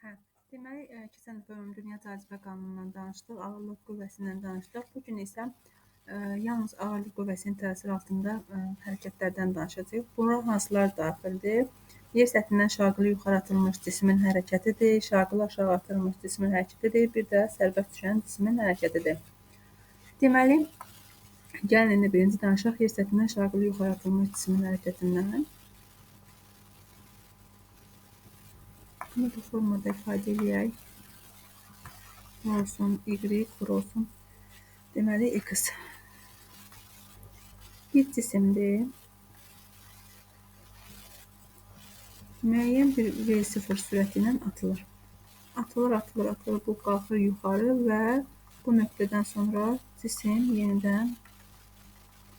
Hə, deməli, keçən dəfə ümumdünya cazibə qanunundan danışdıq, ağırlıq qüvvəsindən danışdıq. Bu gün isə yalnız ağırlıq qüvvəsinin təsiri altında hərəkətlərdən danışacağıq. Bura hansılar daxildir? Yer səthindən şaqılı yuxarı atılmış cismin hərəkətidir, şaqılı aşağı atılmış cismin hərəkətidir, bir də sərbəst düşən cismin hərəkətidir. Deməli, gəlin indi birinci danışaq yer səthindən şaqılı yuxarı atılmış cismin hərəkətindən. Bunu bu formada ifadə edək. Bu olsun y, bu olsun. Deməli, x. Bir cisimdir. Müəyyən bir V0 sürəti ilə atılır. Atılır. Bu qalxır yuxarı və bu nöqtədən sonra cisim yenidən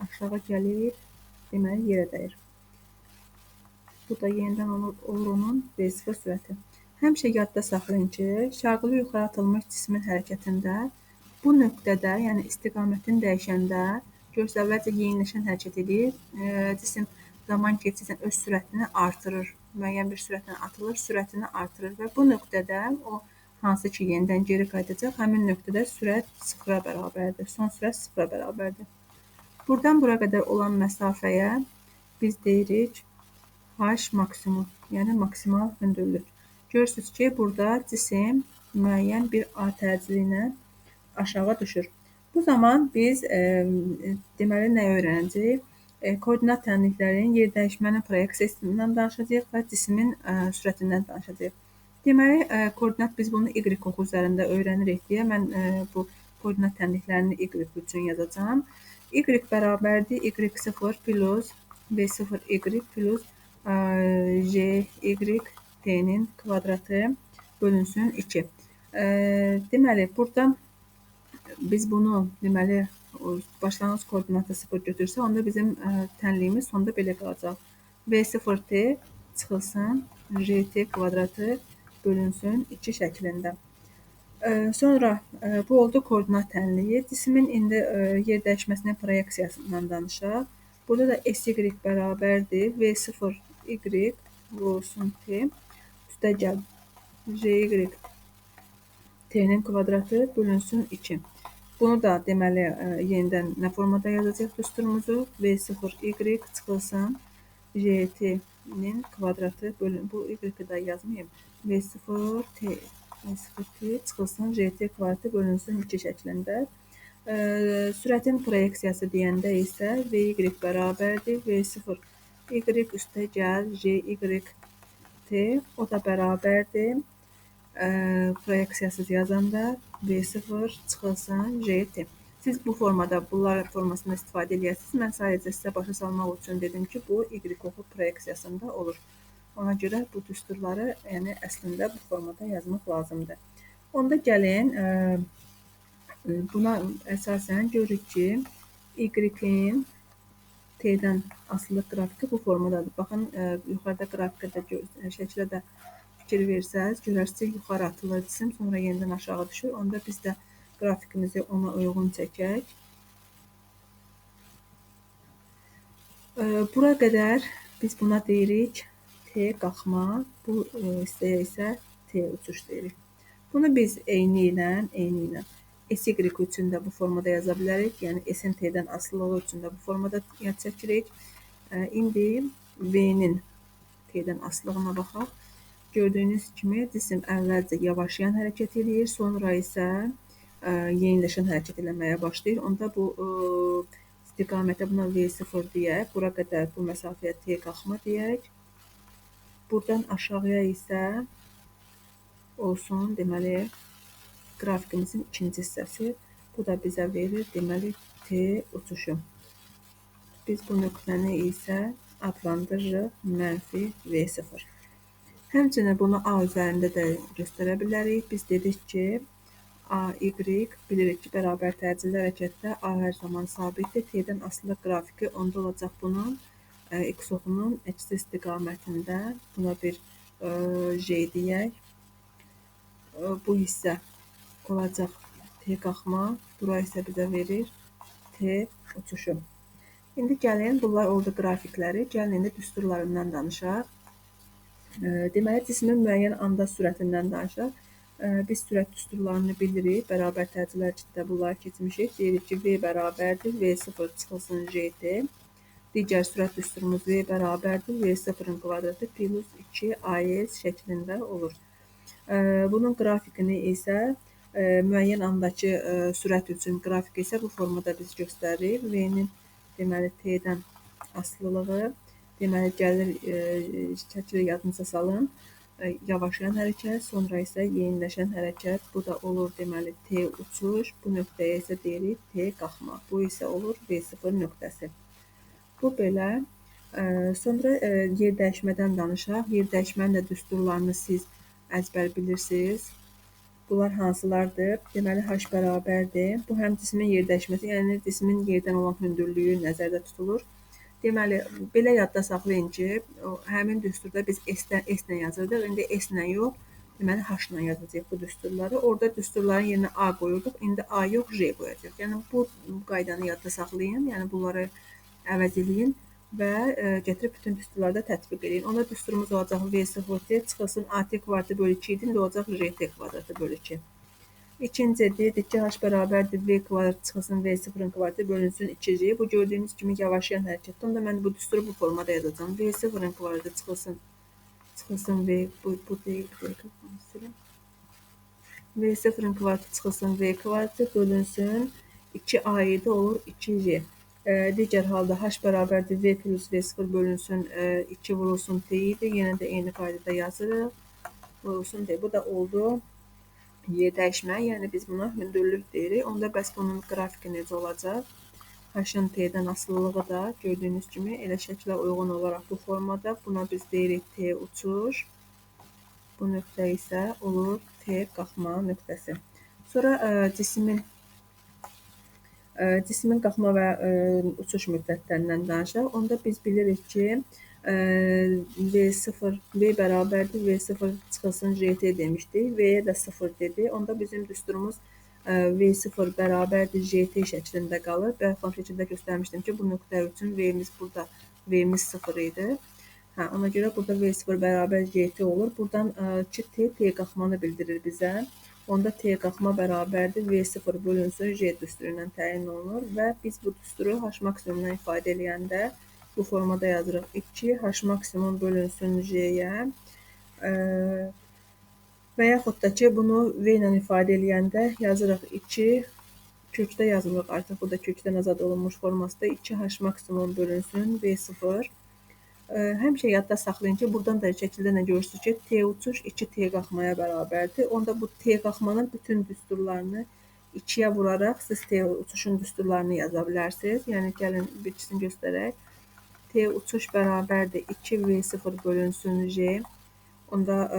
aşağı gəlir, deməli, yerə dəyir. Bu da yenidən olur onun V0 sürəti. Həmişə yadda saxlayın ki, şaqılı yuxarı atılmış cismin hərəkətində bu nöqtədə, yəni istiqamətini dəyişəndə, görürsünüz, əvvəlcə yeniləşən hərəkət edir. Cisim zaman keçdikcə öz sürətini artırır. Müəyyən bir sürətlə atılır, sürətini artırır və bu nöqtədə o hansı ki, yenidən geri qayıdacaq, həmin nöqtədə sürət 0-a bərabərdir. Son sürət 0-a bərabərdir. Buradan bura qədər olan məsafəyə biz deyirik H maksimum, yəni maksimal hündürlük. Görürsünüz ki, burada cisim müəyyən bir A təcili ilə aşağı düşür. Bu zaman biz deməli nə öyrənəcəyik? Koordinat tənliklərinin yer dəyişmənin proyeksiyasından danışacağıq və cismin sürətindən danışacağıq. Deməli, koordinat biz bunu y oxu üzərində öyrənirik deyə mən bu koordinat tənliklərini y üçün yazacağam. Y bərabərdir y0 plus b0y plus j y t'nin kvadratı bölünsün 2. Deməli, burada biz bunu deməli başlanğıc koordinatı 0 götürsə, onda bizim tənliyimiz sonda belə qalacaq. V0t çıxılsın rt kvadratı bölünsün 2 şəklində. Sonra bu oldu koordinat tənliyi. Cismin indi yer dəyişməsinin proyeksiyasından danışaq. Burada da sy bərabərdir v0y vurulsun t üstəgəl jy t'nin kvadratı bölünsün 2. Bunu da deməli yenidən nə formada yazacaq düsturumuzu? V0y çıxılsın j-t'nin kvadratı bölün. Bu y-i da yazmayayım. V0t çıxılsın j-t kvadratı bölünsün 2 şəklində. Sürətin proyeksiyası deyəndə isə vy bərabərdir v0y üstəgəl jy t, o da bərabərdir. Proyeksiyasız yazanda v0 çıxılsın j-t. Siz bu formada, bunlar formasında istifadə edirsiniz. Mən sadəcə sizə başa salmaq üçün dedim ki, bu y oxu proyeksiyasında olur. Ona görə bu düsturları, yəni əslində bu formada yazmaq lazımdır. Onda gəlin, buna əsasən görürük ki, y-in t'dən asılılıq qrafiki bu formadadır. Baxın, yuxarıda qrafikdə şəklə də fikir versəz, görərsiniz, yuxarı atılır cisim, sonra yenidən aşağı düşür. Onda biz də qrafikimizi ona uyğun çəkək. Bura qədər biz buna deyirik T qalxma, bu hissəyə isə T uçuş deyirik. Bunu biz eyni ilə SY üçün də bu formada yaza bilərik. Yəni S-in T-dən asılılığı üçün də bu formada yad çəkirik. İndi V-nin T-dən asılılığına baxaq. Gördüyünüz kimi cisim əvvəlcə yavaşlayan hərəkət edir, sonra isə yeniləşən hərəkət eləməyə başlayır. Onda bu istiqamətə buna V0 deyək, bura qədər bu məsafəyə T qalxma deyək. Buradan aşağıya isə olsun, deməli, qrafikimizin ikinci hissəsi. Bu da bizə verir, deməli, T uçuşu. Biz bu nöqtəni isə adlandırırıq mənfi V0. Həmçinin bunu A üzərində də göstərə bilərik. Biz dedik ki, AY bilirik ki, bərabər təcilli hərəkətdə A hər zaman sabitdir. T'dən asılı qrafiki onda olacaq bunun x oxunun əksi istiqamətində. Buna bir J deyək. Bu hissə olacaq T qalxma. Bura isə bizə verir T uçuşu. İndi gəlin, bunlar oldu qrafikləri. Gəlin indi düsturlarından danışaq. Deməli, cismin müəyyən anda sürətindən danışaq. Biz sürət düsturlarını bilirik. Bərabər tərcilər ciddə bunları keçmişik. Deyirik ki, V bərabərdir V0 çıxılsın JT. Digər sürət düsturumuz V bərabərdir V0-ın kvadratı plus 2AS şəklində olur. Bunun qrafikini isə müəyyən andakı sürət üçün qrafik isə bu formada biz göstəririk. V-nin deməli T-dən asılılığı, deməli gəlir şəkli yadınıza salın. Yavaşlayan hərəkət, sonra isə yeniləşən hərəkət. Bu da olur deməli T uçuş, bu nöqtəyə isə deyirik T qalxma. Bu isə olur V0 nöqtəsi. Bu belə. Sonra yer dəyişmədən danışaq. Yer dəyişmənin də düsturlarını siz əzbər bilirsiniz. Bunlar hansılardır? Deməli, H bərabərdir. Bu həm cismin yer dəyişməsi, yəni cismin yerdən olan hündürlüyü nəzərdə tutulur. Deməli, belə yadda saxlayın ki, həmin düsturda biz S-lə yazırdıq. İndi S-lə yox, deməli H-lə yazacağıq bu düsturları. Orada düsturların yerinə A qoyurduq. İndi A yox, J qoyacaq. Yəni, bu qaydanı yadda saxlayın. Yəni, bunları əvəz eləyin və gətirib bütün düsturlarda tətbiq edin. Onda düsturumuz olacaq V0T çıxılsın AT kvadratı bölü 2 idi. İndi olacaq JT kvadratı bölü 2. İkinci dedik ki, H bərabərdir V kvadrat çıxılsın V0-ın kvadratı bölünsün 2J. Bu gördüyünüz kimi yavaşlayan hərəkətdir. Onda mən bu düsturu bu formada yazacağım. V0-ın kvadratı çıxılsın V, bu deyil, V0-ın kvadratı çıxılsın V kvadratı bölünsün 2A7 olur 2J. Digər halda H bərabərdir V plus V0 bölünsün 2 vurulsun T idi. Yenə də eyni qaydada yazırıq. Vurulsun T. Bu da oldu yer dəyişmə, yəni biz buna hündürlük deyirik. Onda bəs bunun qrafiki necə olacaq? H-ın T-dən asılılığı da gördüyünüz kimi elə şəklə uyğun olaraq bu formada. Buna biz deyirik T uçuş. Bu nöqtə isə olur T qalxma nöqtəsi. Sonra cismin qalxma və uçuş müddətlərindən danışaq. Onda biz bilirik ki, V bərabərdir V0 çıxılsın JT demişdik. V-yə də 0 dedi. Onda bizim düsturumuz V0 bərabərdir JT şəklində qalır. Bayaqdan şəkildə göstərmişdim ki, bu nöqtə üçün V-miz burada, V-miz 0 idi. Ona görə burada V0 bərabər JT olur. Buradan ki, T qalxmanı bildirir bizə. Onda T qalxma bərabərdir V0 bölünsün J düsturu ilə təyin olunur və biz bu düsturu H maksimumdan ifadə edəndə bu formada yazırıq. 2 H maksimum bölünsün J-yə və yaxud da ki, bunu V ilə ifadə edəndə yazırıq 2 kökdə yazılır artıq. Bu da kökdən azad olunmuş formasında 2 H maksimum bölünsün V0. Həmişə yadda saxlayın ki, buradan da şəkildə nə görürsünüz ki, T uçuş 2 T qalxmaya bərabərdir. Onda bu T qalxmanın bütün düsturlarını 2-yə vuraraq siz T uçuşun düsturlarını yaza bilərsiniz. Yəni, gəlin bir ikisini göstərək. T uçuş bərabərdir 2V0 bölünsün J. Onda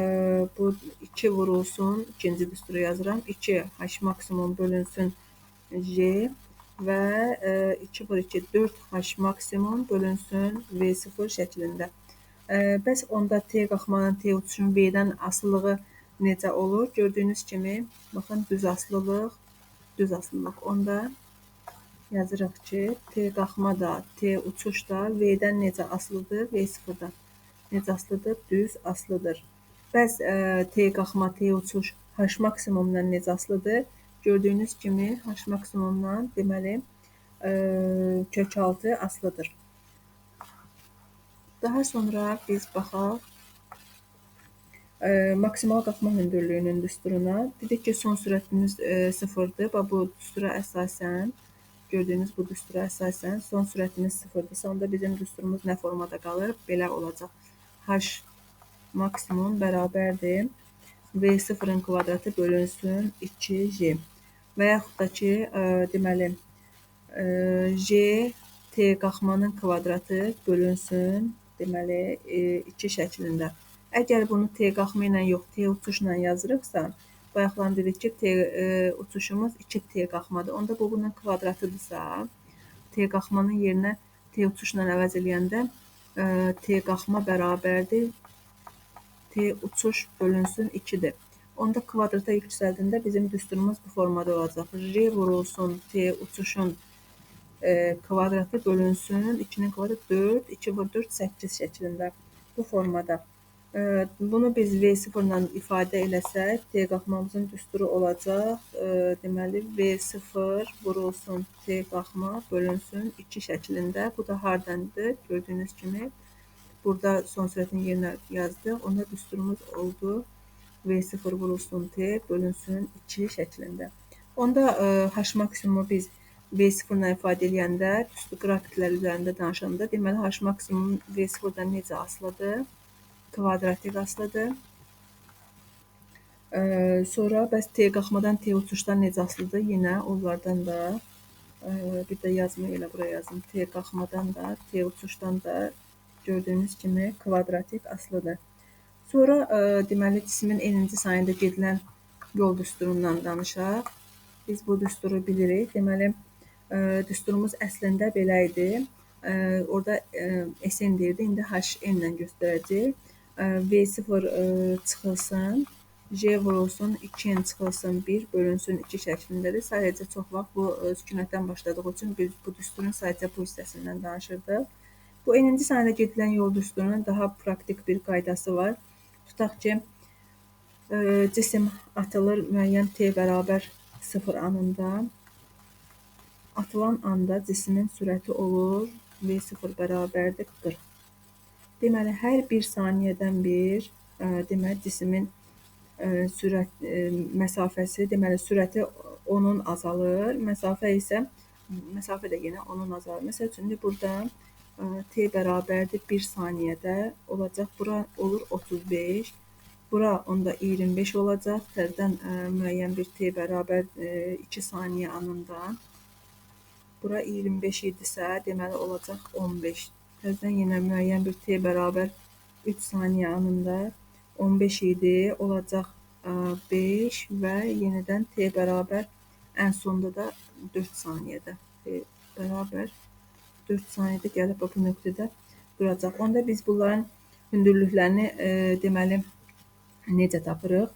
bu 2 vurulsun, ikinci düsturu yazıram. 2 H maksimum bölünsün J və 2 vur 2, 4 H maksimum bölünsün V0 şəklində. Bəs onda T qalxmanın T uçuşun V-dən asılılığı necə olur? Gördüyünüz kimi, baxın, düz asılılıq. Onda yazırıq ki, T qalxma da, T uçuş da V-dən necə asılıdır? V0-dan necə asılıdır? Düz asılıdır. Bəs T qalxma, T uçuş H maksimumdan necə asılıdır? Gördüyünüz kimi H maksimumdan deməli kök altı asılıdır. Daha sonra biz baxaq maksimal qalxma hündürlüyünün düsturuna. Dedik ki, son sürətimiz 0-dır. Bu düstura əsasən, gördüyünüz bu düstura əsasən son sürətimiz 0-dırsa, onda bizim düsturumuz nə formada qalır? Belə olacaq. H maksimum bərabərdir V0-ın kvadratı bölünsün 2J. Və yaxud da ki, deməli, J T qalxmanın kvadratı bölünsün, deməli, 2 şəklində. Əgər bunu T qalxma ilə yox, T uçuşla yazırıqsa, bayaqdan dedik ki, T uçuşumuz 2T qalxmadır. Onda bu bunun kvadratıdırsa, T qalxmanın yerinə T uçuşla əvəz eləyəndə T qalxma bərabərdir T uçuş bölünsün 2-dir. Onda kvadrata yüksəldəndə bizim düsturumuz bu formada olacaq. J vurulsun T uçuşun kvadratı bölünsün 2-nin kvadratı 4, 2 vur 4, 8 şəklində bu formada. Bunu biz V0 ilə ifadə eləsək, T qalxmamızın düsturu olacaq. Deməli, V0 vurulsun T qalxma bölünsün 2 şəklində. Bu da hardandır? Gördüyünüz kimi burada son sürətin yerinə yazdıq. Onda düsturumuz oldu V0 vurulsun T bölünsün 2 şəklində. Onda H maksimumu biz V0 ilə ifadə edəndə, düstur qrafiklər üzərində danışanda, deməli H maksimum V0-dan necə asılıdır? Kvadratik asılıdır. Sonra bəs T qalxmadan T uçuşdan necə asılıdır? Yenə onlardan da bir də yazma elə buraya yazdım. T qalxmadan da, T uçuşdan da gördüyünüz kimi kvadratik asılıdır. Sonra deməli cismin eninci sayında gedilən yol düsturundan danışaq. Biz bu düsturu bilirik. Deməli düsturumuz əslində belə idi. Orada SN deyirdi, indi HN ilə göstərəcək. V0 çıxılsın, J vurulsun, 2N çıxılsın, 1 bölünsün 2 şəklindədir. Sadəcə çox vaxt bu sükunətdən başladığı üçün biz bu düsturun sadəcə bu hissəsindən danışırdıq. Bu eninci sayına gedilən yol düsturunun daha praktik bir qaydası var. Tutaq ki, cisim atılır müəyyən T bərabər 0 anında. Atılan anda cismin sürəti olur V0 bərabərdir 40. Deməli, hər 1 saniyədən bir deməli, cismin məsafəsi, deməli, sürəti onun azalır. Məsafə də yenə onun azalır. Məsəl üçün, burada T bərabərdir 1 saniyədə olacaq. Bura olur 35. Bura onda 25 olacaq. Tərdən müəyyən bir T bərabər 2 saniyə anında. Bura 25 idisə, deməli, olacaq 15. Tərdən yenə müəyyən bir T bərabər 3 saniyə anında 15 idi, olacaq 5 və yenidən T bərabər ən sonda da 4 saniyədə. T bərabər 4 saniyədə gəlib bu nöqtədə duracaq. Onda biz bunların hündürlüklərini deməli necə tapırıq?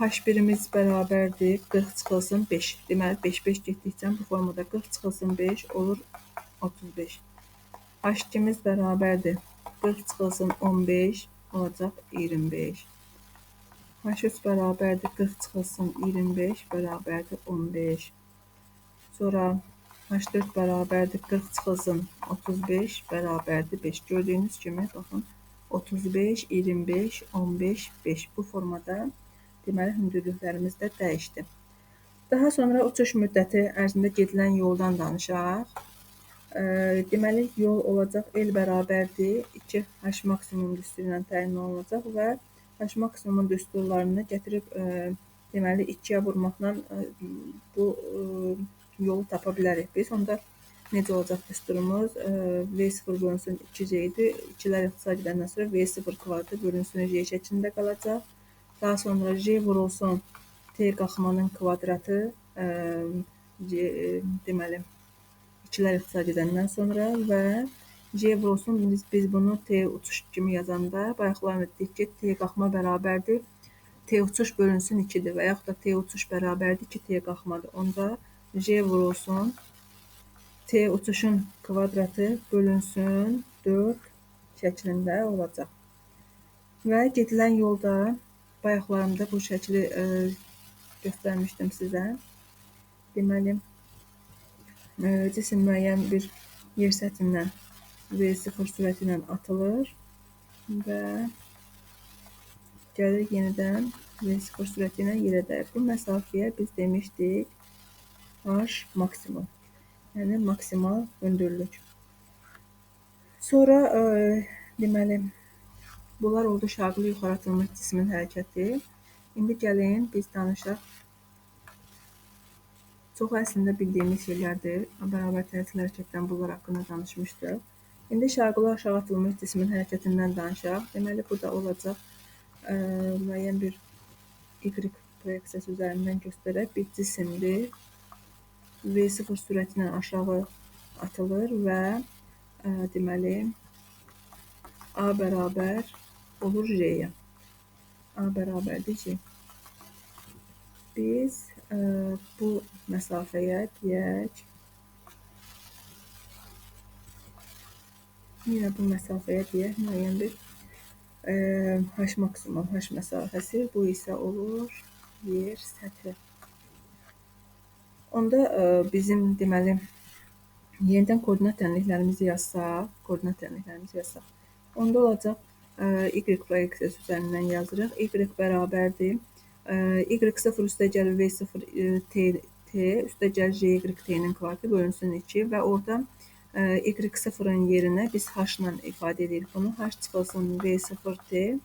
H1-imiz bərabərdir 40 çıxılsın 5. Deməli 5 getdikcə bu formada 40 çıxılsın 5 olur 35. H2-miz bərabərdir 40 çıxılsın 15 olacaq 25. H3 bərabərdir 40 çıxılsın 25 bərabərdir 15. Sonra H4 bərabərdir 40 çıxılsın 35 bərabərdir 5. Gördüyünüz kimi, baxın, 35, 25, 15, 5 bu formada deməli hündürlüklərimiz də dəyişdi. Daha sonra uçuş müddəti ərzində gedilən yoldan danışaq. Deməli, yol olacaq L bərabərdir 2 H maksimum düsturu ilə təyin olunacaq və H maksimumun düsturlarını gətirib deməli 2-yə vurmaqla bu yolu tapa bilərik biz. Onda necə olacaq düsturumuz? V0 bölünsün 2C idi. 2-lər ixtisar gedəndən sonra V0 kvadratı bölünsün J şəklində qalacaq. Daha sonra J vurulsun T qalxmanın kvadratı deməli 2-lər ixtisar edəndən sonra və J vurulsun, biz bunu T uçuş kimi yazanda bayaqlar dedik ki, T qalxma bərabərdir. T uçuş bölünsün 2-dir və yaxud da T uçuş bərabərdir 2T qalxmadır. Onda J vurulsun T uçuşun kvadratı bölünsün 4 şəklində olacaq. Və gedilən yolda bayaqlarımda bu şəkli göstərmişdim sizə. Deməli, cisim müəyyən bir yer səthindən V0 sürəti ilə atılır və gəlir yenidən V0 sürəti ilə yerə dəyir. Bu məsafəyə biz demişdik H maksimum, yəni maksimal hündürlük. Sonra deməli, bunlar oldu şaqlı yuxarı atılmış cismin hərəkəti. İndi gəlin biz danışaq. Çox əslində bildiyimiz şeylərdir. Bərabər tərəzli hərəkətdən bunlar haqqında danışmışdıq. İndi şaqlı aşağı atılmış cismin hərəkətindən danışaq. Deməli, burada olacaq müəyyən bir Y proyeksiyası üzərindən göstərək bir cisimdir. V0 sürəti ilə aşağı atılır və deməli A bərabər olur J-yə. A bərabərdir J. Biz bu məsafəyə deyək, yenə bu məsafəyə deyək, müəyyən bir H maksimum, H məsafəsi, bu isə olur yer səthi. Onda bizim deməli yenidən koordinat tənliklərimizi yazsaq, onda olacaq y proyeksiyası üzərindən yazırıq. Y bərabərdir. Y0 üstəgəl V0 t üstəgəl JY-t'nin kvartı bölünsün 2 və orada Y0-ın yerinə biz H-la ifadə edirik bunu. H çıxılsın V0t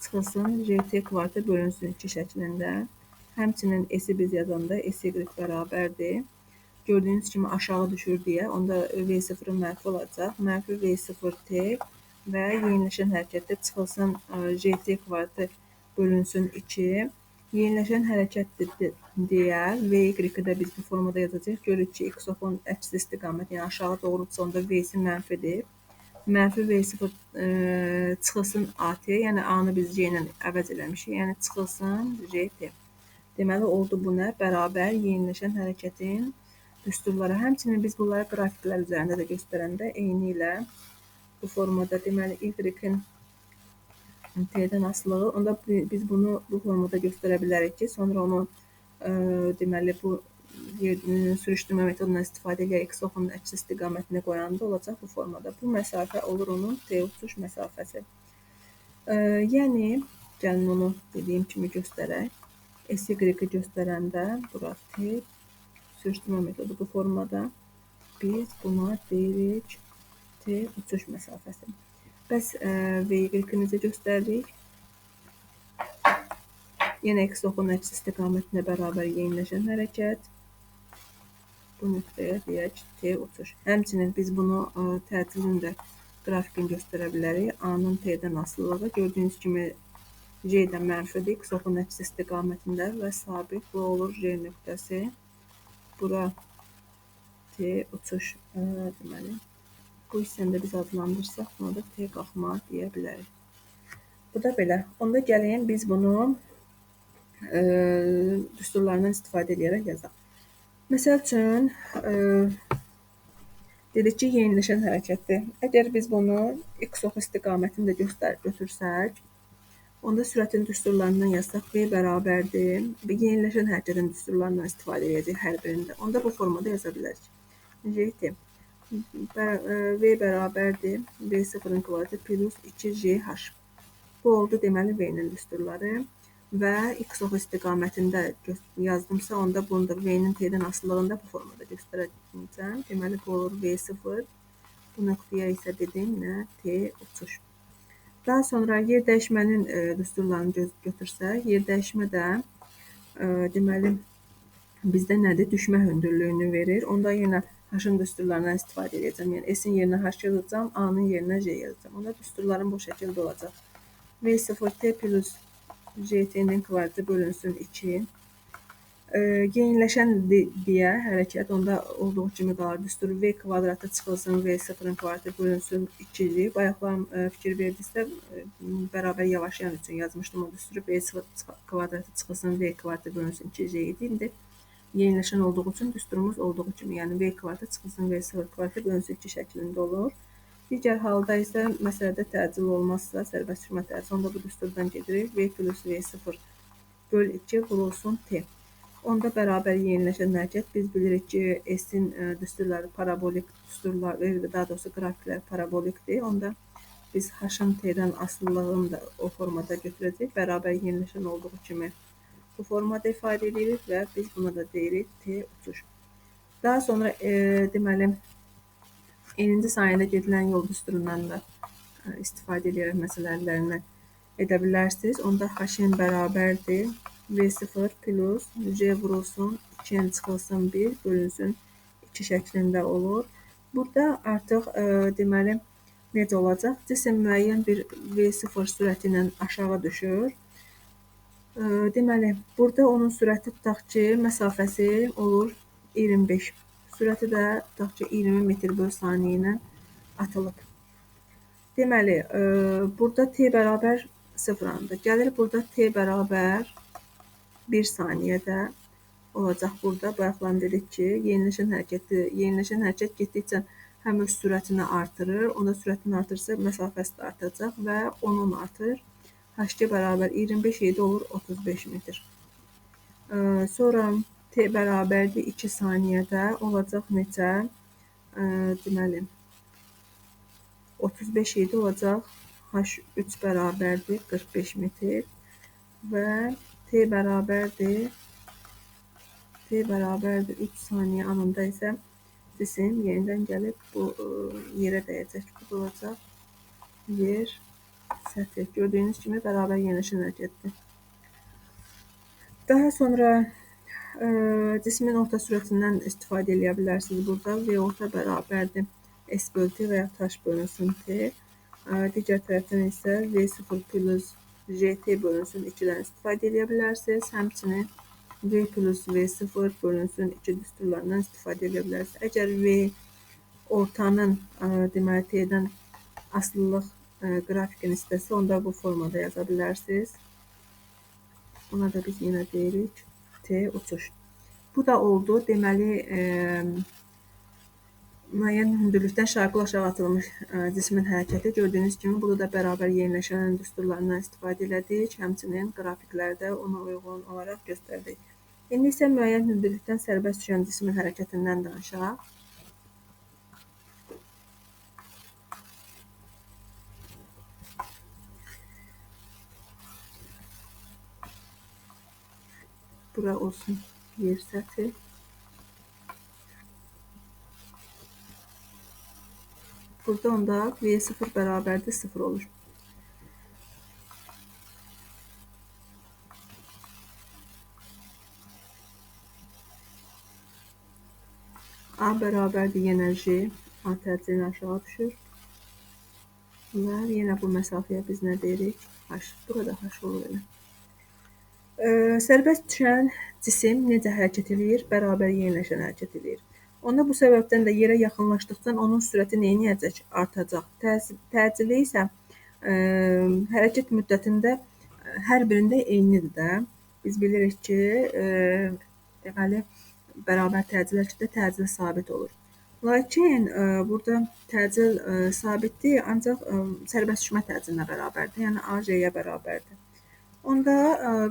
çıxılsın JT kvartı bölünsün 2 şəklində. Həmçinin S-i biz yazanda SY bərabərdir. Gördüyünüz kimi aşağı düşür deyə, onda V0 mənfi olacaq. Mənfi V0t və yeniləşən hərəkətdə çıxılsın JT kvartı bölünsün 2. Yeniləşən hərəkətdir deyə VY-i də biz bu formada yazacağıq. Görürük ki, x-oxun əks istiqamət, yəni aşağı doğrudursa, onda V-si mənfidir. Mənfi V0 çıxılsın AT, yəni A-nı biz C ilə əvəz eləmişik, yəni çıxılsın JT. Deməli, oldu bu nə? Bərabər yeniləşən hərəkətin düsturları. Həmçinin biz bunları qrafiklər üzərində də göstərəndə eyni ilə bu formada, deməli, Y-in T-dən asılığı, onda biz bunu bu formada göstərə bilərik ki, sonra onu deməli, bu sürüşdürmə metodundan istifadə edərək x-oxunun əks istiqamətini qoyanda olacaq bu formada. Bu məsafə olur onun T uçuş məsafəsi. Yəni, gəlin onu dediyim kimi göstərək. SY-i göstərəndə, bura T sürüşdürmə metodu bu formada. Biz buna deyirik T uçuş məsafəsi. Bəs VY-i necə göstəririk? Yenə x-oxunun əks istiqamətinə bərabər yeniləşən hərəkət. Bu nöqtəyə deyək T uçuş. Həmçinin biz bunu təcilin də qrafikini göstərə bilərik. A-nın T-dən asılılığı. Gördüyünüz kimi J də mənfidir, x-oxunun əks istiqamətində və sabit. Bu olur J nöqtəsi. Bura T uçuş deməli. Bu hissəni də biz adlandırsaq, buna da T qalxma deyə bilərik. Bu da belə. Onda gəlin biz bunu düsturlarından istifadə edərək yazaq. Məsəl üçün, dedik ki, yeniləşən hərəkətdir. Əgər biz bunu x-ox istiqamətini də götürsək, onda sürətin düsturlarından yazsaq, V bərabərdir. Yeniləşən hərəkətin düsturlarından istifadə edəcək hər birində. Onda bu formada yaza bilərik. JT V bərabərdir. V0-ın kvadrati plus 2JH. Bu oldu deməli V-nin düsturları və x-ox istiqamətində yazdımsa, onda bunu da V-nin T-dən asılılığında bu formada göstərəcəm. Deməli, bu olur V0. Bu nöqtəyə isə dedim, nə? T uçuş. Daha sonra yer dəyişmənin düsturlarını götürsək, yer dəyişmə də deməli bizdə nədir? Düşmə hündürlüyünü verir. Onda yenə H-ın düsturlarından istifadə edəcəm. Yəni S-in yerinə H yazacağam, A-nın yerinə J yazacağam. Onda düsturlarım bu şəkildə olacaq. V0T plus JT-nin kvadrati bölünsün 2. Yeniləşən deyə hərəkət onda olduğu kimi qalır. Düstur V kvadratı çıxılsın V0-ın kvadrati bölünsün 2-dir. Bayaqlar fikir verdinizsə, bərabər yavaşlayan üçün yazmışdım o düsturu. V0 kvadratı çıxılsın V kvadrati bölünsün 2J idi. İndi yeniləşən olduğu üçün düsturumuz olduğu kimi, yəni V kvadrati çıxılsın V0 kvadrati bölünsün 2 şəklində olur. Digər halda isə məsələdə təcil olmazsa, sərbəst sürmə təcili, onda bu düsturdan gedirik. V plus V0 böl 2 vurulsun T. Onda bərabər yeniləşən hərəkət. Biz bilirik ki, S-in düsturları parabolik düsturlar, daha doğrusu qrafiklər parabolikdir. Onda biz H-ın T-dən asılılığını da o formada götürəcək. Bərabər yeniləşən olduğu kimi bu formada ifadə edirik və biz buna da deyirik T uçuş. Daha sonra deməli, eninci sayəndə gedilən yol düsturundan da istifadə edərək məsələlərini edə bilərsiniz. Onda H-in bərabərdir. V0 plus J vurulsun 2-yə çıxılsın 1 bölünsün 2 şəklində olur. Burada artıq deməli necə olacaq? Cisim müəyyən bir V0 sürəti ilə aşağı düşür. Deməli, burada onun sürəti tutaq ki, məsafəsi olur 25. Sürəti də tutaq ki, 20 metr böl saniyə ilə atılıb. Deməli, burada T bərabər 0 anda. Gəlir burada T bərabər 1 saniyədə olacaq burada. Bayaqlar dedik ki, yeniləşən hərəkət getdikcə həm öz sürətini artırır, onda sürətini artırsa məsafəsi də artacaq və 10 artır. HG bərabər 25 7 olur 35 metr. Sonra T bərabərdir 2 saniyədə olacaq necə? Deməli, 35 7 olacaq. H3 bərabərdir 45 metr və T bərabərdir 3 saniyə anında isə cisim yenidən gəlib bu yerə dəyəcək. Bu da olacaq yer səthi. Gördüyünüz kimi bərabər yeniləşən hərəkətdir. Daha sonra cismin orta sürətindən istifadə edə bilərsiniz. Burada V orta bərabərdir S bölü T və ya H bölünsün T. Digər tərəfdən isə V0 plus JT bölünsün 2-dən istifadə edə bilərsiniz. Həmçinin V plus V0 bölünsün 2 düsturlarından istifadə edə bilərsiniz. Əgər V ortanın deməli T-dən asılılıq qrafikini istəsə, onda bu formada yaza bilərsiniz. Buna da biz yenə deyirik T uçuş. Bu da oldu. Deməli, müəyyən hündürlükdən şarkılı aşağı atılmış cismin hərəkəti. Gördüyünüz kimi, burada da bərabər yeniləşən düsturlarından istifadə elədik. Həmçinin qrafiklərdə ona uyğun olaraq göstərdik. İndi isə müəyyən hündürlükdən sərbəst düşən cismin hərəkətindən danışaq. Bura olsun yer səthi. Burada onda V0 bərabərdir 0 olur. A bərabərdir yenə J. A təcili aşağı düşür. Və yenə bu məsafəyə biz nə deyirik? H. Burada H olur elə. Sərbəst düşən cisim necə hərəkət edir? Bərabər yeniləşən hərəkət edir. Onda bu səbəbdən də yerə yaxınlaşdıqca onun sürəti neyniyəcək? Artacaq. Təcili isə hərəkət müddətində hər birində eynidir də. Biz bilirik ki, deməli, bərabər təcil hərəkətdə təcil sabit olur. Lakin burada təcil sabitdir, ancaq sərbəst düşmə təcilinə bərabərdir. Yəni A J-yə bərabərdir. Onda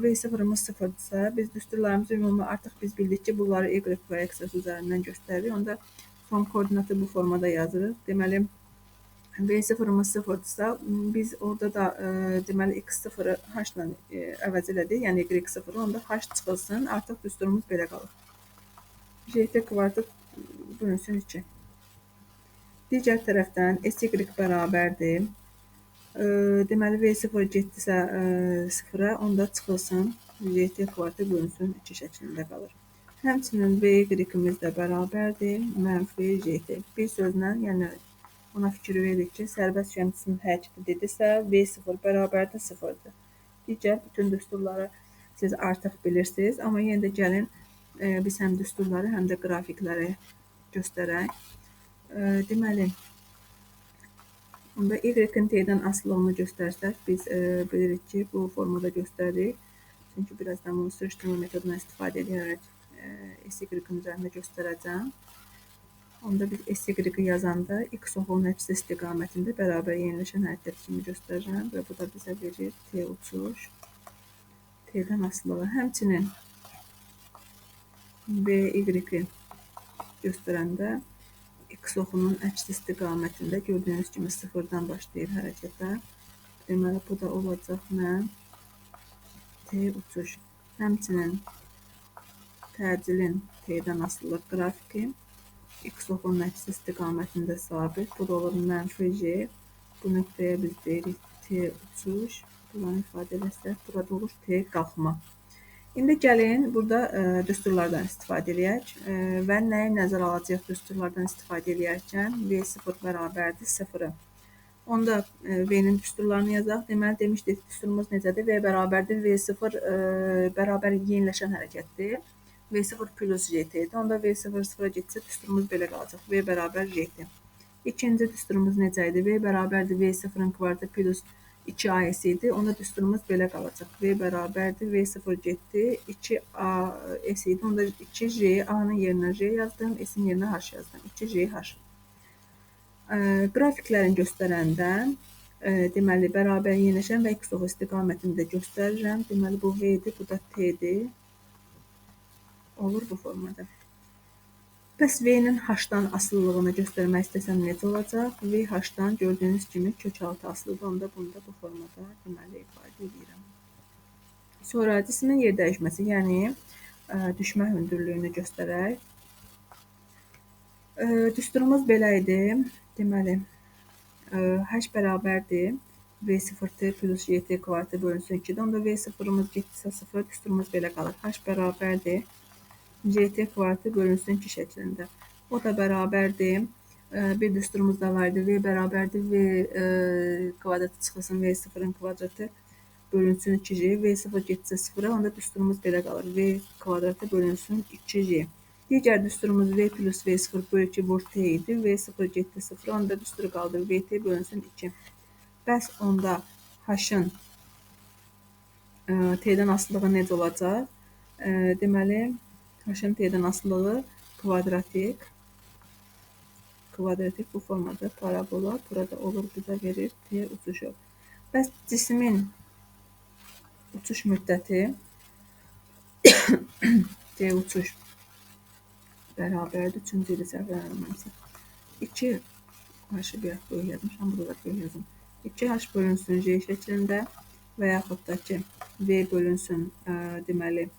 V0-ımız 0-dırsa, biz düsturlarımızı ümumi artıq biz bildik ki, bunları Y və X üzərindən göstəririk. Onda son koordinatı bu formada yazırıq. Deməli, V0-ımız 0-dırsa, biz orada da deməli X0-ı H ilə əvəz elədik, yəni Y0-ı, onda H çıxılsın, artıq düsturumuz belə qalır. JT kvadrat bölünsün 2. Digər tərəfdən SY bərabərdir. Deməli, V0 getdisə 0-a, onda çıxılsın, JT kvadratı bölünsün 2 şəklində qalır. Həmçinin VY-imiz də bərabərdir, mənfi JT. Bir sözlə, yəni ona fikir veririk ki, sərbəst düşən cisim hərəkət edirsə, V0 bərabərdir 0-dır. Digər bütün düsturları siz artıq bilirsiniz, amma yenə də gəlin biz həm düsturları, həm də qrafikləri göstərək. Deməli, onda Y-in T-dən asılılığını göstərsək, biz bilirik ki, bu formada göstəririk. Çünki birazdan bunu sürüşdürmə metodundan istifadə edərək SY-in üzərində göstərəcəm. Onda biz SY-i yazanda X oxunun əksi istiqamətində bərabər yeniləşən hərəkət kimi göstərirəm və bu da bizə verir T uçuş, T-dən asılığı. Həmçinin VY-i göstərəndə X oxunun əks istiqamətində gördüyünüz kimi 0-dan başlayır hərəkətə. Deməli, bu da olacaq nə? T uçuş. Həmçinin təcilin T-dən asılı qrafiki X oxunun əks istiqamətində sabit. Bu da olur mənfi J. Bu nöqtəyə biz deyirik T uçuş. Bunları ifadə eləsək, burada olur T qalxma. İndi gəlin, burada düsturlardan istifadə edək və nəyi nəzərə alacaq düsturlardan istifadə edərkən? V0 bərabərdir 0-ı. Onda V-nin düsturlarını yazaq. Deməli, demişdik, düsturumuz necədir? V bərabərdir V0 bərabər yeniləşən hərəkətdir. V0 plus JT-dir. Onda V0 0-a getsə, düsturumuz belə qalacaq. V bərabər JT. İkinci düsturumuz necə idi? V bərabərdir V0-ın kvadratı plus 2AS idi. Onda düsturumuz belə qalacaq. V bərabərdir. V0 getdi. 2AS idi. Onda 2J, A-nın yerinə J yazdım. S-in yerinə H yazdım. 2JH. Qrafiklərini göstərəndə deməli, bərabər yeniləşən və x istiqamətində göstərirəm. Deməli, bu V-dir, bu da T-dir. Olur bu formada. Bəs V-nin H-dan asılılığını göstərmək istəsəm necə olacaq? V H-dan gördüyünüz kimi kök altı asılıdır. Onda bunu da bu formada deməli ifadə edirəm. Sonra cismin yer dəyişməsi, yəni düşmə hündürlüyünü göstərək. Düsturumuz belə idi. Deməli, H bərabərdir V0T plus YT kvadratı bölünsün 2-də. Onda V0'ımız getdisə 0, düsturumuz belə qalır. H bərabərdir YT kvadratı bölünsün 2 şəklində. O da bərabərdir. Bir düsturumuz da var idi. V bərabərdir V kvadratı çıxılsın V0'ın kvadratı bölünsün 2J. V0 getsə 0'a, onda düsturumuz belə qalır. V kvadratı bölünsün 2J. Digər düsturumuz V plus V0 bölü 2 vur T idi. V0 getdi 0, onda düsturu qaldı. VT bölünsün 2. Bəs onda H-ın T-dən asılılığı necə olacaq? Deməli, H-ın T-dən asılılığı kvadratik bu formada parabola. Burada olur, bizə verir T uçuşu. Bəs cismin uçuş müddəti T uçuş bərabərdir. 3-cü ili səhv eləmirəmsə. 2 H-ı bir böyük yazmışam, burada böyük yazım. 2H bölünsün J şəklində və yaxud da ki, V bölünsün deməli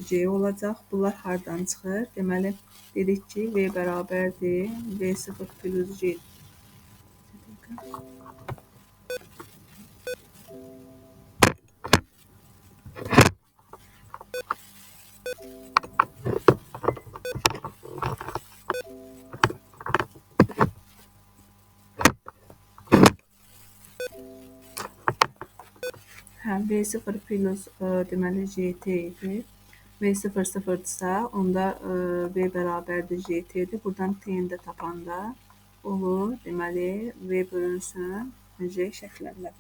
J olacaq. Bunlar hardan çıxır? Deməli, dedik ki, V bərabərdir V0 plus J. V0 plus deməli JT idi. V0 sıfırdırsa, onda V bərabərdir JT-dir. Buradan T-ni də tapanda olur. Deməli, V bölünsün J şəklində.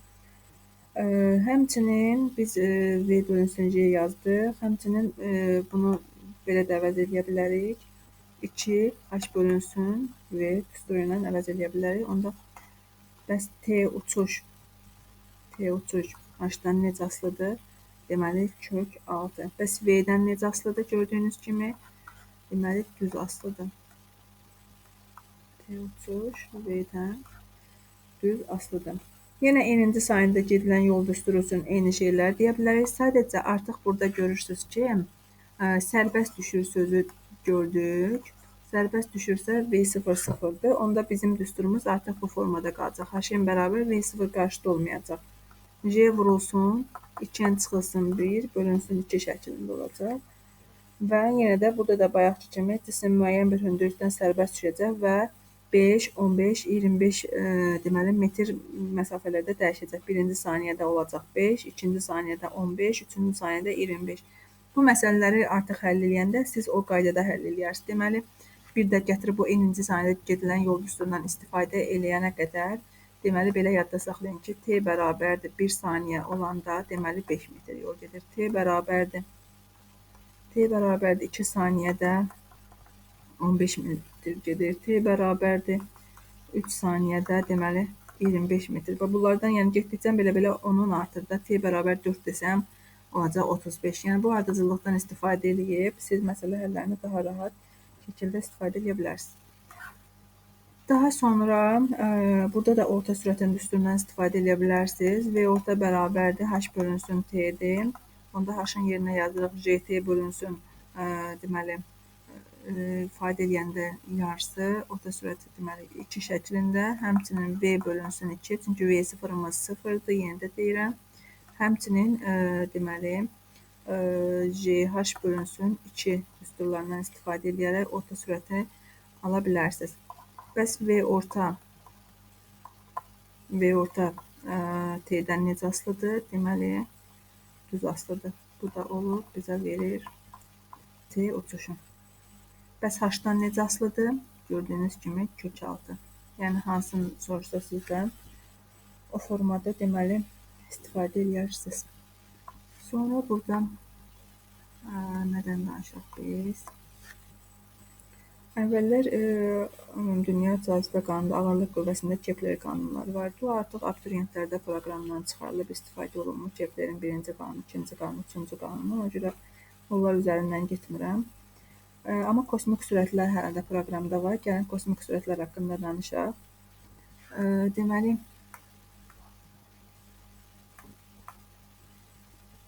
Həmçinin biz V bölünsün J yazdıq. Həmçinin bunu belə də əvəz edə bilərik. 2H bölünsün V düsturu ilə əvəz edə bilərik. Onda bəs T uçuş H-dan necə asılıdır? Deməli, kök 6. Bəs V-dən necə asılıdır? Gördüyünüz kimi, deməli, düz asılıdır. T uçuş V-dən düz asılıdır. Yenə eninci sayında gedilən yol düsturu üçün eyni şeylər deyə bilərik. Sadəcə artıq burada görürsünüz ki, sərbəst düşür sözü gördük. Sərbəst düşürsə V0 sıfırdır. Onda bizim düsturumuz artıq bu formada qalacaq. H-in bərabər V0 qarşıda olmayacaq. J vurulsun, 2-dən çıxılsın 1, bölünsün 2 şəklində olacaq. Və yenə də burada da bayaqki kimi cisim müəyyən bir hündürlükdən sərbəst düşəcək və 5, 15, 25 deməli metr məsafələrdə dəyişəcək. Birinci saniyədə olacaq 5, ikinci saniyədə 15, üçüncü saniyədə 25. Bu məsələləri artıq həll edəndə siz o qaydada həll edərsiniz. Deməli, bir də gətirib bu eninci saniyədə gedilən yol düsturundan istifadə eləyənə qədər deməli, belə yadda saxlayın ki, T bərabərdir 1 saniyə olanda, deməli, 5 metr yol gedir. T bərabərdir 2 saniyədə 15 metr gedir. T bərabərdir 3 saniyədə, deməli, 25 metr. Və bunlardan, yəni, getdikcə belə onun artır da. T bərabər 4 desəm, olacaq 35. Yəni, bu ardıcıllıqdan istifadə edib, siz məsələ həllərini daha rahat şəkildə istifadə edə bilərsiniz. Daha sonra burada da orta sürətin düsturundan istifadə edə bilərsiniz. V orta bərabərdir, H bölünsün T-dir. Onda H-ın yerinə yazırıq JT bölünsün, deməli, ifadə edəndə yarısı, orta sürəti deməli 2 şəklində. Həmçinin V bölünsün 2, çünki V0'ımız 0-dır, yenə də deyirəm. Həmçinin deməli JH bölünsün 2 düsturlarından istifadə edərək orta sürəti ala bilərsiniz. Bəs V orta T-dən necə asılıdır? Deməli, düz asılıdır. Bu da olur, bizə verir T uçuşu. Bəs H-dan necə asılıdır? Gördüyünüz kimi kök 6. Yəni, hansını soruşsa sizdən o formada deməli istifadə edərsiniz. Sonra burada nədən danışaq biz? Əvvəllər Ümumdünya Cazibə Qanunu, Ağırlıq qüvvəsində Kepler qanunları vardı. O artıq abituriyentlərdə proqramdan çıxarılıb istifadə olunmur. Keplerin 1-ci qanunu, 2-ci qanunu, 3-cü qanunu. Ona görə onlar üzərindən getmirəm. Amma kosmik sürətlər hələ də proqramda var. Gəlin kosmik sürətlər haqqında danışaq. Deməli,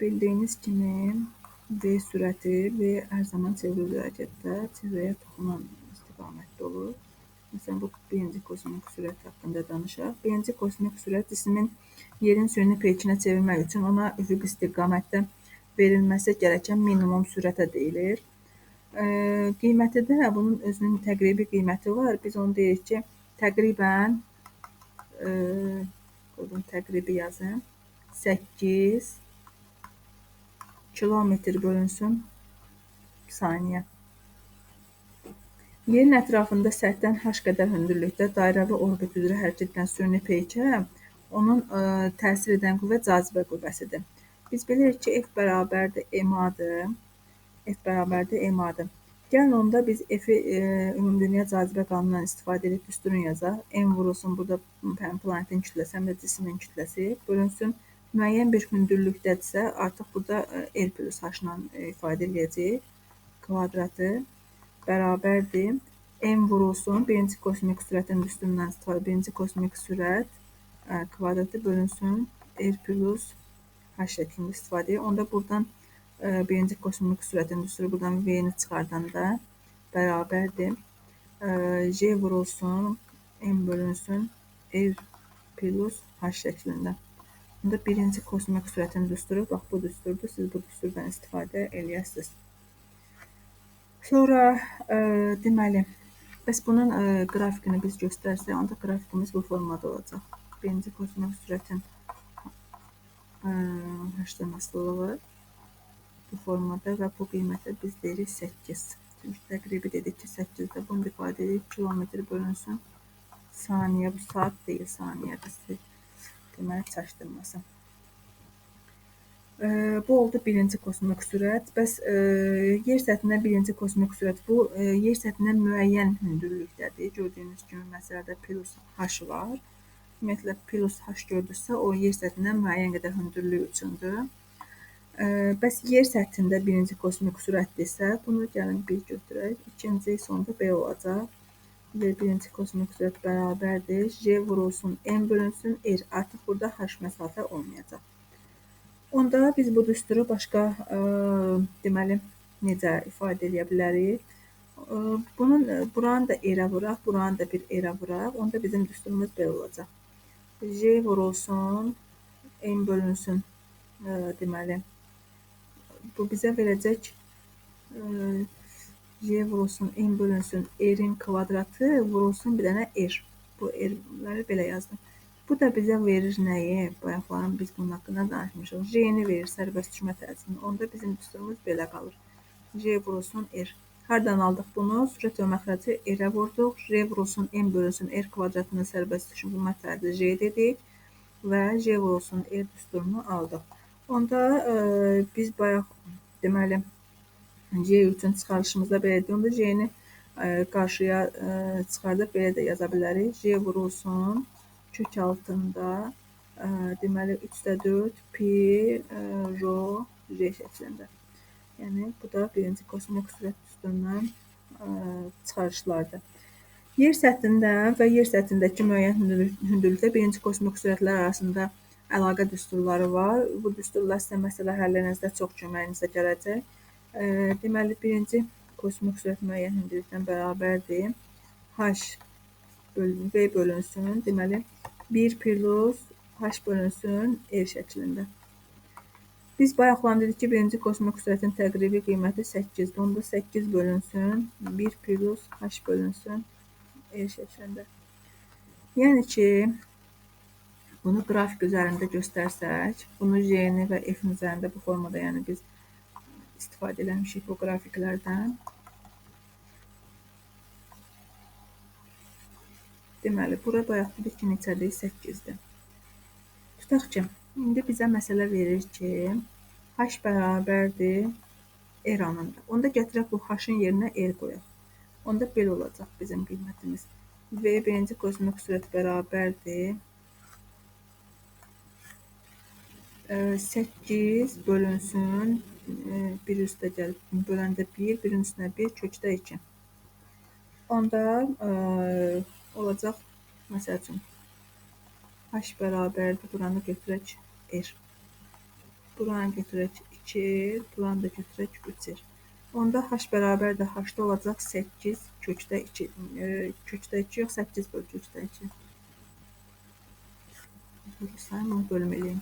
bildiyiniz kimi V sürəti V hər zaman çevrilmiş hərəkətdə çevrəyə toxunan istiqamətdə olur. Məsələn, bu birinci kosmik sürət haqqında danışaq. Birinci kosmik sürət cismin yerin süni peykinə çevirmək üçün ona üfüq istiqamətdə verilməsi gərəkən minimum sürətə deyilir. Qiyməti də bunun özünün təqribi qiyməti var. Biz onu deyirik ki, təqribən təqribi yazın 8 kilometr bölünsün saniyə. Yerin ətrafında səthdən h qədər hündürlükdə dairəvi orbit üzrə hərəkət edən süni peykə onun təsir edən qüvvə cazibə qüvvəsidir. Biz bilirik ki, F bərabərdir M-adır. F bərabərdir M-adır. Gəlin onda biz F-i Ümumdünya Cazibə Qanunundan istifadə edib düsturun yazaq. M vurulsun, burada planetin kütləsi, həm də cismin kütləsi bölünsün. Müəyyən bir hündürlükdədirsə, artıq burada R plus H-la ifadə edəcəyik. Kvadratı bərabərdir. M vurulsun, birinci kosmik sürətin düsturundan istifadə, birinci kosmik sürət kvadratı bölünsün R plus H şəklində istifadə edir. Onda buradan birinci kosmik sürətin düsturu, buradan V-ni çıxardanda bərabərdir. J vurulsun, M bölünsün R plus H şəklində. Onda birinci kosmik sürətin düsturu, bax bu düsturdur, siz bu düsturdan istifadə eləyəsiniz. Sonra deməli, bəs bunun qrafikini biz göstərsək, onda qrafikimiz bu formada olacaq. Birinci kosmik sürətin h-dan asılılığı bu formada və bu qiymətə biz deyirik 8. Çünki təqribi dedik ki, 8-də bunu ifadə edirik, kilometr bölünsün saniyə, bu saat deyil, saniyədir. Deməli, çaşdırmasın. Bu oldu birinci kosmik sürət. Bəs yer səthindən birinci kosmik sürət bu yer səthindən müəyyən hündürlükdədir. Gördüyünüz kimi məsələdə plus h var. Ümumiyyətlə plus h gördüksə o yer səthindən müəyyən qədər hündürlük üçündür. Bəs yer səthində birinci kosmik sürətdirsə, bunu gəlin bir götürək. İkinci sonda B olacaq. Birinci kosmik sürət bərabərdir. J vurulsun, M bölünsün, R. Artıq burada h məsafə olmayacaq. Onda biz bu düsturu başqa deməli necə ifadə edə bilərik? Buranı da R-ə vuraq, buranı da bir R-ə vuraq. Onda bizim düsturumuz belə olacaq. J vurulsun, M bölünsün deməli. Bu bizə verəcək J vurulsun, M bölünsün, R-in kvadratı vurulsun bir dənə R. Bu R-ləri belə yazdım. Bu da bizə verir nəyi? Bayaqların biz bunun haqqında danışmışıq. J-ni verir, sərbəst düşmə təsirini. Onda bizim düsturumuz belə qalır. J vurulsun R. Hardan aldıq bunu? Sürət və məxrəci R-ə vurduq. J vurulsun M bölünsün R kvadratını sərbəst düşmə fərdi J dedik. Və J vurulsun R düsturunu aldıq. Onda biz bayaq deməli J üçün çıxarışımızda belə dedik. Onda J-ni qarşıya çıxardıb belə də yaza bilərik. J vurulsun kök altında deməli 3/4 pi rho J şəklində. Yəni bu da birinci kosmik sürət düsturundan çıxarışlardır. Yer səthindən və yer səthindəki müəyyən hündürlükdə birinci kosmik sürətlər arasında əlaqə düsturları var. Bu düsturlar sizə məsələ həllinizdə çox köməyinizə gələcək. Deməli birinci kosmik sürət müəyyən hündürlükdən bərabərdir. H V bölünsün, deməli 1 plus H bölünsün R şəklində. Biz bayaqlan dedik ki, birinci kosmik sürətin təqribi qiyməti 8-dir. Onda 8 bölünsün, 1 plus H bölünsün R şəklində. Yəni ki, bunu qrafik üzərində göstərsək, bunu J-ni və F-in üzərində bu formada, yəni biz istifadə eləmişik bu qrafiklərdən. Deməli, bura bayaq dedik ki, neçədir? 8-dir. Tutaq ki, indi bizə məsələ verir ki, H bərabərdir R anında. Onda gətirək bu H-ın yerinə R qoyaq. Onda belə olacaq bizim qiymətimiz. V birinci kosmik sürət bərabərdir 8 bölünsün 1 üstə gəlib böləndə 1, 1-in üstünə 1 kökdə 2. Onda olacaq, məsəl üçün, h bərabərdir, buranı götürək r. Buranı götürək 2r, buranı da götürək 3r. Onda h bərabərdir, h-da olacaq 8 kökdə 2. Kökdə 2 yox, 8 böl kökdə 2. Sayın, onu bölüm eləyim.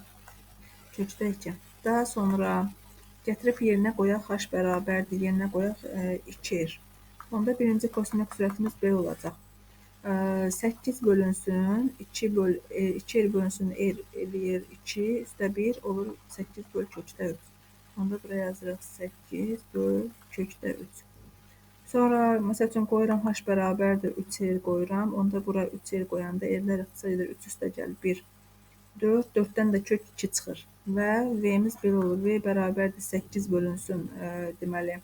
Kökdə 2. Daha sonra gətirib yerinə qoyaq, h bərabərdir, yerinə qoyaq 2r. Onda birinci kosmik sürətimiz belə olacaq. 8 bölünsün 2r bölünsün r eləyir 2 üstə 1 olur 8 böl kökdə 3. Onda buraya yazırıq 8 böl kökdə 3. Sonra məsəl üçün qoyuram h bərabərdir 3r qoyuram. Onda bura 3r qoyanda rlər ixtisar edir 3 üstə gəl 1. 4, 4-dən də kök 2 çıxır və v-miz belə olur. V bərabərdir 8 bölünsün, deməli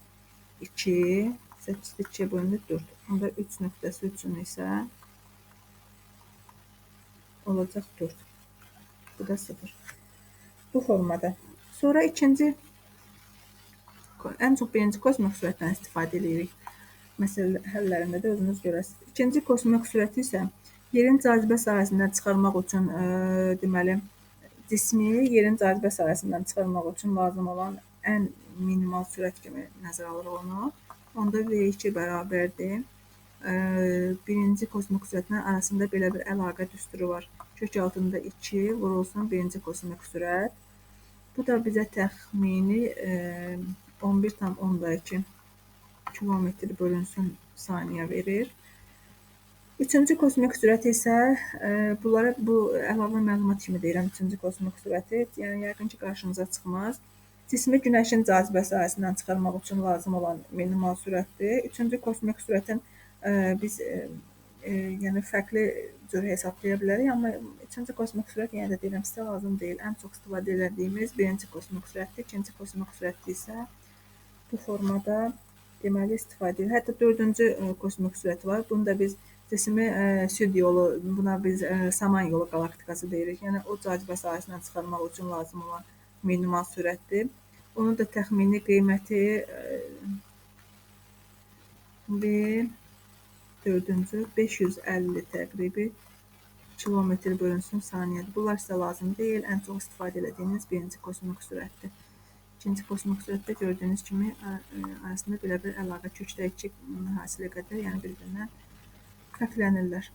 2, 8-də 2-yə bölünür 4. Onda 3 nöqtəsi üçün isə olacaq 4. Bu da 0. Bu formada. Sonra ikinci, ən çox birinci kosmik sürətdən istifadə edirik. Məsələ həllərində də özünüz görəsiniz. İkinci kosmik sürəti isə yerin cazibə sahəsindən çıxarmaq üçün, deməli, cismi yerin cazibə sahəsindən çıxarmaq üçün lazım olan ən minimal sürət kimi nəzərə alırıq onu. Onda V2 bərabərdir. Birinci kosmik sürətlə arasında belə bir əlaqə düsturu var. Kök altında 2 vurulsun birinci kosmik sürət. Bu da bizə təxmini 11,2 kilometr bölünsün saniyə verir. Üçüncü kosmik sürət isə, bunlara bu əlavə məlumat kimi deyirəm, üçüncü kosmik sürəti, yəni yəqin ki, qarşınıza çıxmaz. Cismi günəşin cazibə sahəsindən çıxarmaq üçün lazım olan minimal sürətdir. Üçüncü kosmik sürətin biz yəni fərqli cür hesablaya bilərik, amma üçüncü kosmik sürət, yenə də deyirəm, sizə lazım deyil. Ən çox istifadə edildiyimiz birinci kosmik sürətdir. İkinci kosmik sürət isə bu formada deməli istifadə edilir. Hətta dördüncü kosmik sürət var. Bunu da biz cismi süd yolu, buna biz saman yolu qalaktikası deyirik. Yəni o cazibə sahəsindən çıxarmaq üçün lazım olan minimal sürətdir. Onun da təxmini qiyməti dördüncü 550 təqribi kilometr bölünsün saniyədir. Bunlar sizə lazım deyil. Ən çox istifadə edildiyiniz birinci kosmik sürətdir. İkinci kosmik sürətdə gördüyünüz kimi arasında belə bir əlaqə kökdə 2 hasilə qədər, yəni bir-birindən fərqlənirlər.